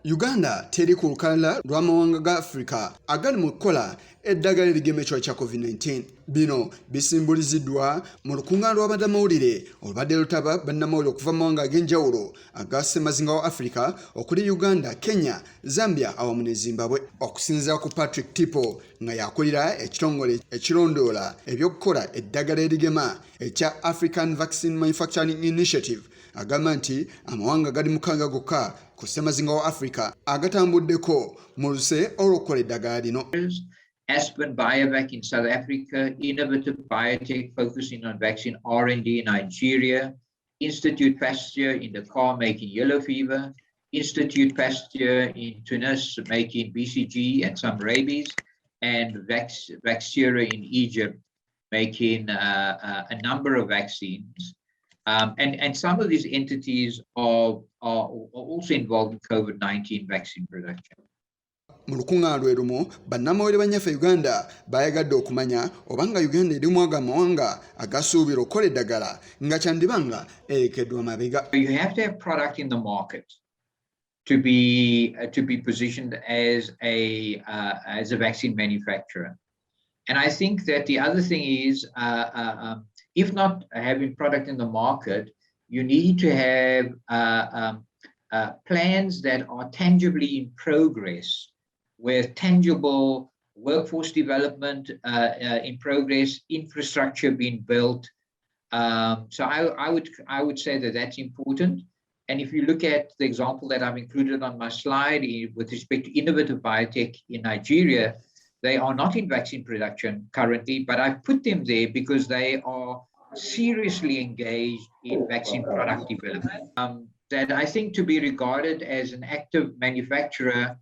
Uganda teri ku lukalala lw'amawanga ga Africa agali mu kukola eddagala erigemekibwa kya COVID-19. Bino bisimbuliziddwa mu lukungaana lw'abannamawulire olubadde lutaba bannamawulire okuva mu mawanga ag'enjawulo aga ssemazinga wa Africa okuli Uganda, Kenya, Zambia awamu ne Zimbabwe. Okusinziira ku Patrick Tipo nga yakulira ekitongole ekirondoola eby'okukola eddagala erigema ekya African Vaccine Manufacturing Initiative agamba nti amawanga gali mukaaga gokka ku ssemazinga wa Africa agatambuddeko mu luse olw'okukola eddagala lino. Aspen Biovac in South Africa, Innovative Biotech focusing on vaccine R&D in Nigeria, Institute Pasteur in Dakar making yellow fever, Institute Pasteur in Tunis making BCG and some rabies, and Vaxura in Egypt making a number of vaccines. And some of these entities are also involved in COVID-19 vaccine production. Mu lukungaana lwe lumu bannamawulire banyaffe Uganda bayagadde okumanya obanga Uganda erimu ago amawanga agasuubira okukola eddagala nga kyandibanga erekeddwa mabega. You have to have product in the market to be positioned as a vaccine manufacturer. And I think that the other thing is, if not having product in the market, you need to have plans that are tangibly in progress, with tangible workforce development in progress, infrastructure being built. So I would say that that's important. And if you look at the example that I've included on my slide with respect to Innovative Biotech in Nigeria, they are not in vaccine production currently, but I've put them there because they are seriously engaged in vaccine product development. That I think to be regarded as an active manufacturer,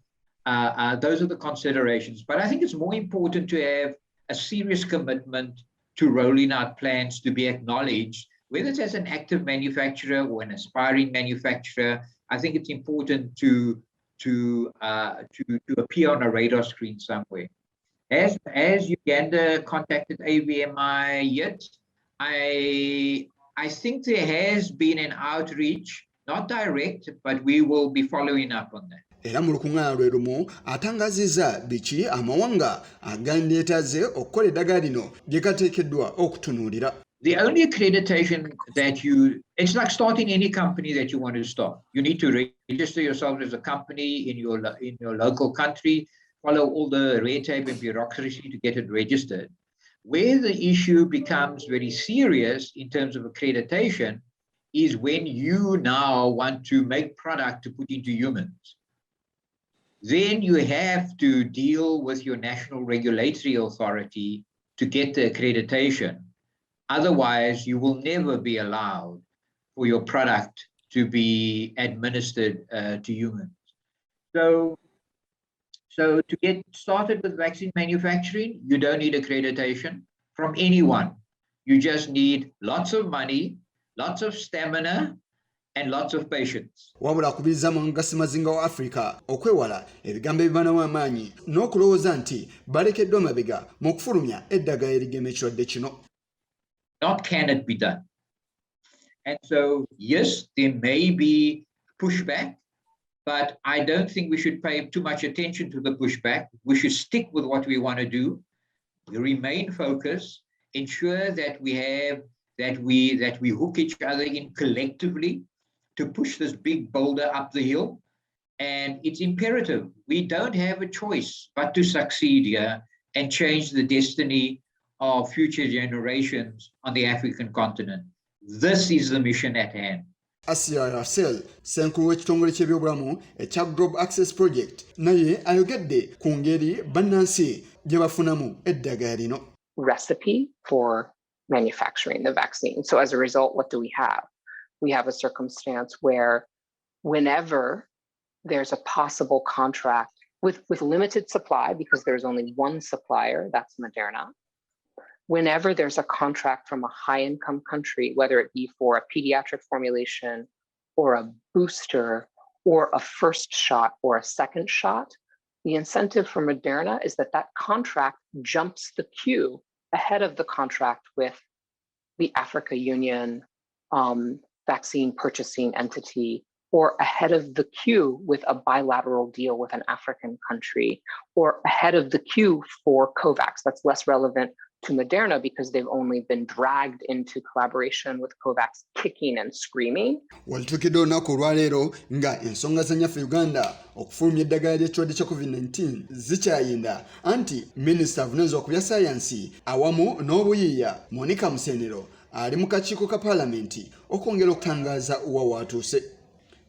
those are the considerations. But I think it's more important to have a serious commitment to rolling out plans to be acknowledged, whether it's as an active manufacturer or an aspiring manufacturer. I think it's important to appear on a radar screen somewhere. As Uganda contacted AVMI yet, I think there has been an outreach, not direct, but we will be following up on that. Era mu lukungaana lwe lumu atangazizza biki amawanga agandyetaze okukola eddagala lino gye gateekeddwa okutunuulira. The only accreditation that it's like starting any company that you want to start. You need to register yourself as a company in your local country, follow all the red tape and bureaucracy to get it registered. Where the issue becomes very serious in terms of accreditation is when you now want to make product to put into humans. Then you have to deal with your national regulatory authority to get the accreditation. Otherwise, you will never be allowed for your product to be administered to humans. So to get started with vaccine manufacturing, you don't need accreditation from anyone. You just need lots of money, lots of stamina, and lots of patience. Wabula kubiriza mu ssemazinga wa Africa okwewala ebigambo ebibanamu amaanyi n'okulowooza nti balekeddwa mabega mu kufulumya eddagala erigema ekirwadde kino. Not can it be done. And so, yes, there may be pushback, but I don't think we should pay too much attention to the pushback. We should stick with what we want to do, remain focused, ensure that we hook each other in collectively to push this big boulder up the hill. And it's imperative. We don't have a choice but to succeed here and change the destiny of future generations on the African continent. This is the mission at hand. Asia Russell, Senkulu w'ekitongole ky'ebyobulamu ekya Global Access Project, naye ayogedde ku ngeri bannansi gye bafunamu eddagala lino. Recipe for manufacturing the vaccine. So as a result, what do we have? We have a circumstance where whenever there's a possible contract with limited supply, because there's only one supplier, that's Moderna, whenever there's a contract from a high-income country, whether it be for a pediatric formulation or a booster or a first shot or a second shot, the incentive for Moderna is that contract jumps the queue ahead of the contract with the Africa Union vaccine purchasing entity or ahead of the queue with a bilateral deal with an African country, or ahead of the queue for COVAX. That's less relevant to Moderna because they've only been dragged into collaboration with COVAX kicking and screaming. Walitukidde olunaku olwaleero nga ensonga za nnyaffe Uganda okufulumya eddagala ly'ekirwadde kya COVID-19 zikyayinda anti minisita avunaanyizibwa ku bya sayansi awamu n'obuyiiya Monica Musenero ali mu kakiiko ka paalamenti okwongera okutangaaza wa watuuse.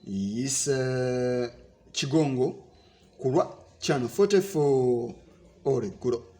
Isa Kigongo ku lwa Channel 44 Oreggulo.